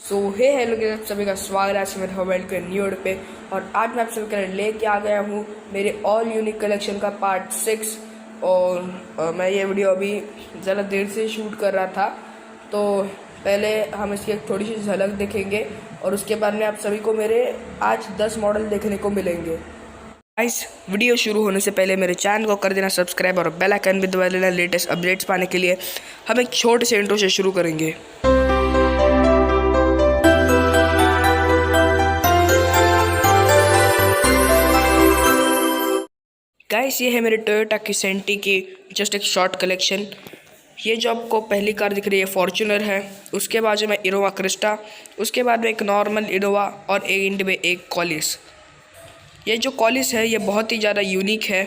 सो हे hello के आप सभी का स्वागत है आज मेरे मोबाइल के न्यू वीडियो पे। और आज मैं आप सभी के लिए लेके आ गया हूँ मेरे ऑल यूनिक कलेक्शन का पार्ट 6। और मैं ये वीडियो अभी ज़रा देर से शूट कर रहा था, तो पहले हम इसकी एक थोड़ी सी झलक देखेंगे और उसके बाद में आप सभी को मेरे आज 10 मॉडल देखने को मिलेंगे। गाइस, वीडियो शुरू होने से पहले मेरे चैनल को कर देना सब्सक्राइब और बेल आइकन भी दबा लेना लेटेस्ट अपडेट्स पाने के लिए। हम एक छोटे से इंट्रो से शुरू करेंगे। गाइस, ये है मेरे टोयोटा की सेंटी की जस्ट एक शॉर्ट कलेक्शन। ये जो आपको पहली कार दिख रही है फॉर्च्यूनर है, उसके बाद में इनोवा क्रिस्टा, उसके बाद में एक नॉर्मल इनोवा और एक इंड में एक कॉलिस। ये जो कॉलिस है ये बहुत ही ज़्यादा यूनिक है।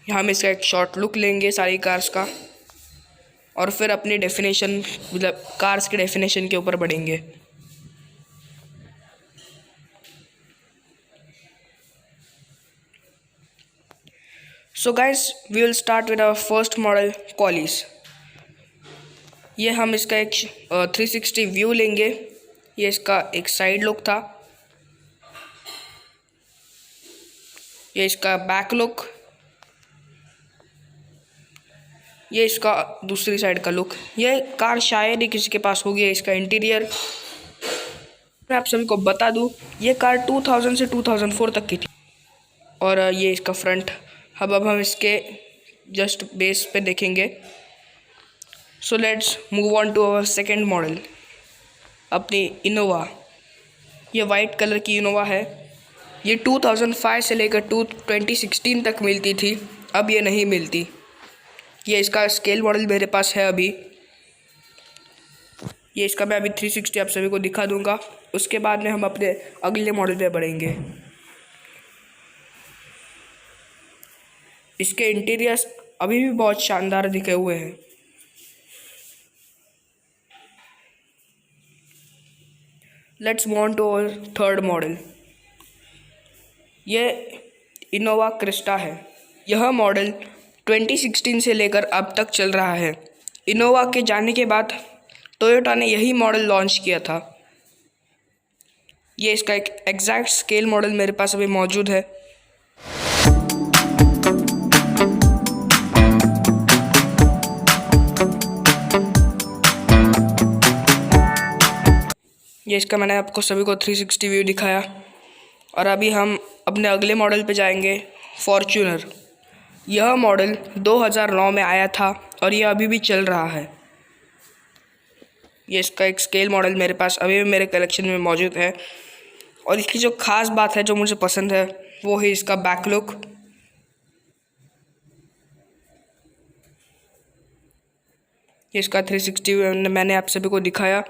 हम इसका एक शॉर्ट लुक लेंगे सारी कार्स का और फिर अपनी डेफिनेशन मतलब कार्स के डेफिनेशन के ऊपर बढ़ेंगे। So guys, we will start with our first model Qualis. ये हम इसका एक 360 व्यू लेंगे। ये इसका एक साइड लुक था, ये इसका बैक लुक, ये इसका दूसरी साइड का लुक। ये कार शायद ही किसी के पास होगी। इसका इंटीरियर मैं आप सभी को बता दूं, ये कार 2000 से 2004 तक की थी। और ये इसका फ्रंट। अब हम इसके जस्ट बेस पे देखेंगे। So let's move on to our second model, अपनी इनोवा। ये वाइट कलर की इनोवा है। ये 2005 से लेकर 2016 तक मिलती थी, अब ये नहीं मिलती। ये इसका स्केल मॉडल मेरे पास है अभी। ये इसका मैं अभी 360 आप सभी को दिखा दूंगा, उसके बाद में हम अपने अगले मॉडल पे बढ़ेंगे। इसके इंटीरियर्स अभी भी बहुत शानदार दिखे हुए हैं। Let's move on to our third model. ये इनोवा क्रिस्टा है। यह मॉडल 2016 से लेकर अब तक चल रहा है। इनोवा के जाने के बाद टोयोटा ने यही मॉडल लॉन्च किया था। ये इसका एक एग्जैक्ट स्केल मॉडल मेरे पास अभी मौजूद है। ये इसका मैंने आपको सभी को 360 व्यू दिखाया। और अभी हम अपने अगले मॉडल पे जाएंगे, फॉर्च्यूनर। यह मॉडल 2009 में आया था और यह अभी भी चल रहा है। ये इसका एक स्केल मॉडल मेरे पास अभी भी मेरे कलेक्शन में मौजूद है। और इसकी जो ख़ास बात है जो मुझे पसंद है वो है इसका बैक लुक। ये इसका 360 व्यू मैंने आप सभी को दिखाया।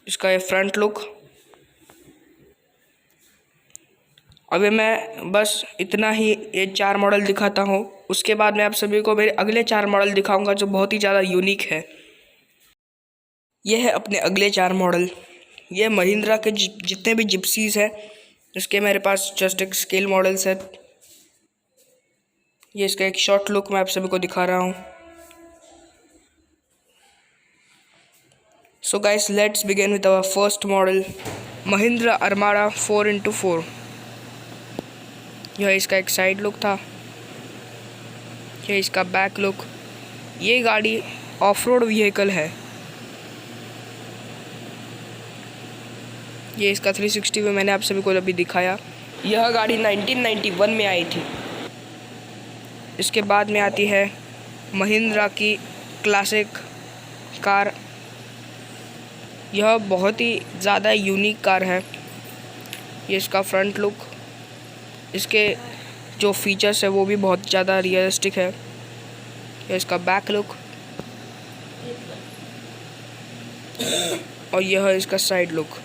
इसका ये फ्रंट लुक। अभी मैं बस इतना ही ये 4 मॉडल दिखाता हूँ, उसके बाद मैं आप सभी को मेरे अगले 4 मॉडल दिखाऊंगा जो बहुत ही ज़्यादा यूनिक है। ये है अपने अगले 4 मॉडल। ये महिंद्रा के जितने भी जिप्सीज हैं इसके मेरे पास जस्ट एक स्केल मॉडल्स है। ये इसका एक शॉर्ट लुक मैं आप सभी को दिखा रहा हूँ। So guys, let's begin with our first model, Mahindra Armada 4x4। यह इसका एक साइड लुक था, यह इसका बैक लुक। ये गाड़ी ऑफ रोड व्हीकल है। ये इसका 360 में मैंने आप सभी को अभी दिखाया। यह गाड़ी 1991 में आई थी। इसके बाद में आती है महिंद्रा की क्लासिक कार। यह बहुत ही ज़्यादा यूनिक कार है। ये इसका फ्रंट लुक, इसके जो फीचर्स है वो भी बहुत ज़्यादा रियलिस्टिक है। ये इसका बैक लुक और यह इसका साइड लुक।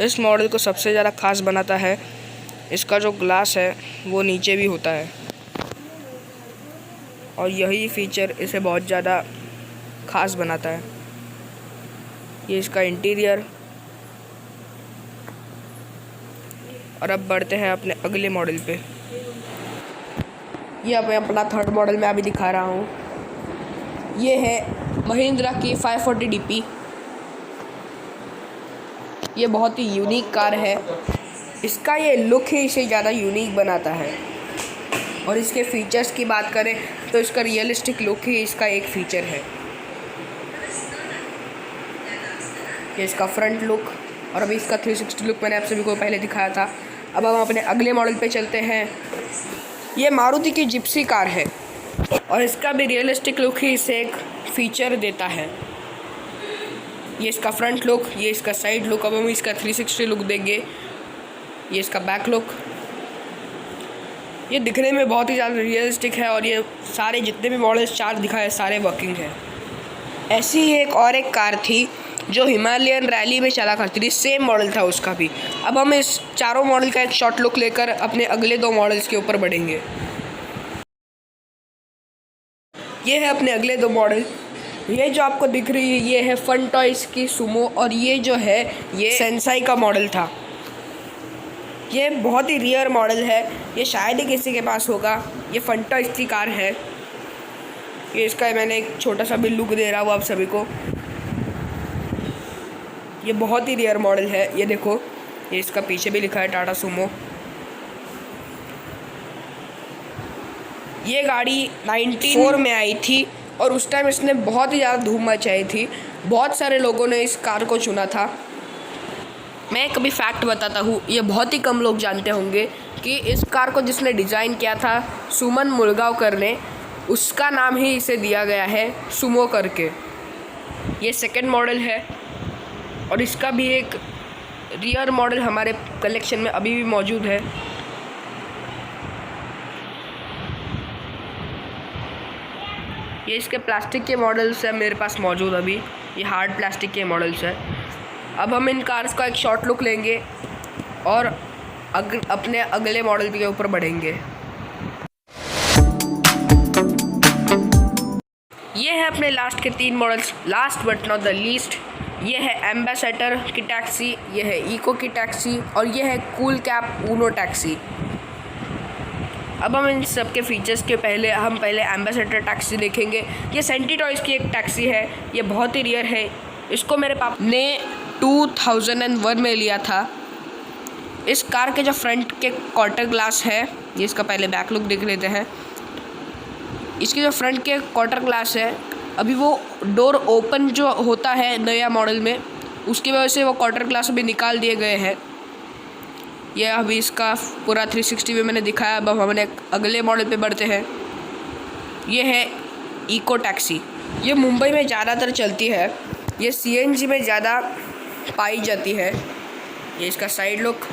इस मॉडल को सबसे ज़्यादा खास बनाता है इसका जो ग्लास है वो नीचे भी होता है, और यही फीचर इसे बहुत ज़्यादा ख़ास बनाता है। ये इसका इंटीरियर। और अब बढ़ते हैं अपने अगले मॉडल पे। ये अब अपना थर्ड मॉडल मैं अभी दिखा रहा हूँ। ये है महिंद्रा की 540 DP। ये बहुत ही यूनिक कार है। इसका ये लुक ही इसे ज़्यादा यूनिक बनाता है। और इसके फीचर्स की बात करें तो इसका रियलिस्टिक लुक ही इसका एक फ़ीचर है। ये इसका फ्रंट लुक और अभी इसका 360 लुक मैंने आप सभी को पहले दिखाया था। अब हम अपने अगले मॉडल पे चलते हैं। ये मारुति की जिप्सी कार है और इसका भी रियलिस्टिक लुक ही इसे एक फ़ीचर देता है। ये इसका फ्रंट लुक, ये इसका साइड लुक। अब हम इसका 360 लुक देंगे। ये इसका बैक लुक। ये दिखने में बहुत ही ज़्यादा रियलिस्टिक है और ये सारे जितने भी मॉडल्स 4 दिखाए सारे वर्किंग है। ऐसी ही एक कार थी जो हिमालयन रैली में चला करती थी, सेम मॉडल था उसका भी। अब हम इस चारों मॉडल का एक शॉर्ट लुक लेकर अपने अगले 2 मॉडल्स के ऊपर बढ़ेंगे। ये है अपने अगले 2 मॉडल। ये जो आपको दिख रही है ये है फन टॉयज़ की सुमो और ये जो है ये सेंसाई का मॉडल था। ये बहुत ही रेयर मॉडल है, ये शायद ही किसी के पास होगा। ये फन टॉयज़ की कार है। ये इसका मैंने एक छोटा सा भी लुक दे रहा हूँ आप सभी को। ये बहुत ही रेयर मॉडल है। ये देखो, ये इसका पीछे भी लिखा है टाटा सुमो। ये गाड़ी 94 में आई थी और उस टाइम इसने बहुत ही ज़्यादा धूम मचाई थी। बहुत सारे लोगों ने इस कार को चुना था। मैं कभी फैक्ट बताता हूँ, ये बहुत ही कम लोग जानते होंगे कि इस कार को जिसने डिज़ाइन किया था सुमन मुलगांवकर ने, उसका नाम ही इसे दिया गया है सुमो करके। ये सेकंड मॉडल है और इसका भी एक रियर मॉडल हमारे कलेक्शन में अभी भी मौजूद है। ये इसके प्लास्टिक के मॉडल्स हैं मेरे पास मौजूद अभी। ये हार्ड प्लास्टिक के मॉडल्स हैं। अब हम इन कार्स का एक शॉर्ट लुक लेंगे और अपने अगले मॉडल के ऊपर बढ़ेंगे। ये है अपने लास्ट के 3 models. Last but not the least, ये है एम्बेसडर की टैक्सी, ये है इको की टैक्सी और ये है कूल कैप ऊनो टैक्सी। अब हम इन सब के फीचर्स के पहले एम्बेसडर टैक्सी देखेंगे। ये सेंटी टॉयज़ की एक टैक्सी है। ये बहुत ही रेयर है। इसको मेरे पापा ने 2001 में लिया था। इस कार के जो फ्रंट के क्वार्टर ग्लास है, ये इसका पहले बैक लुक देख लेते हैं। इसके जो फ्रंट के क्वार्टर ग्लास है, अभी वो डोर ओपन जो होता है नया मॉडल में, उसकी वजह से वो क्वार्टर ग्लास अभी निकाल दिए गए हैं। ये अभी इसका पूरा 360 में मैंने दिखाया। अब हमने अगले मॉडल पे बढ़ते हैं। ये है इको टैक्सी। ये मुंबई में ज़्यादातर चलती है। ये CNG में ज़्यादा पाई जाती है। ये इसका साइड लुक,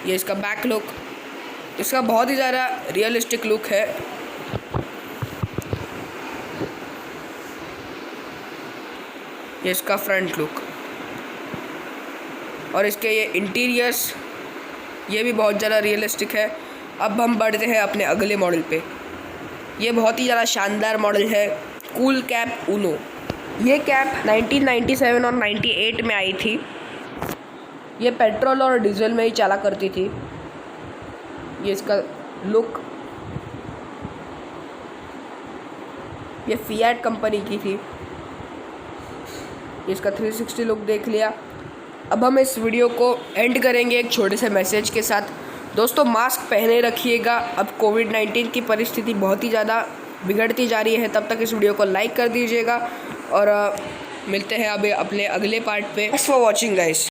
ये इसका बैक लुक। इसका बहुत ही ज़्यादा रियलिस्टिक लुक है। ये इसका फ्रंट लुक और इसके ये इंटीरियर्स, ये भी बहुत ज़्यादा रियलिस्टिक है। अब हम बढ़ते हैं अपने अगले मॉडल पे। ये बहुत ही ज़्यादा शानदार मॉडल है, कूल कैप ऊनो। ये कैप 1997 और 98 में आई थी। ये पेट्रोल और डीजल में ही चला करती थी। ये इसका लुक, ये फिएट कंपनी की थी। इसका 360 लुक देख लिया। अब हम इस वीडियो को एंड करेंगे एक छोटे से मैसेज के साथ। दोस्तों, मास्क पहने रखिएगा। अब कोविड-19 की परिस्थिति बहुत ही ज़्यादा बिगड़ती जा रही है। तब तक इस वीडियो को लाइक कर दीजिएगा और मिलते हैं अभी अपने अगले पार्ट पे। Thanks for watching guys.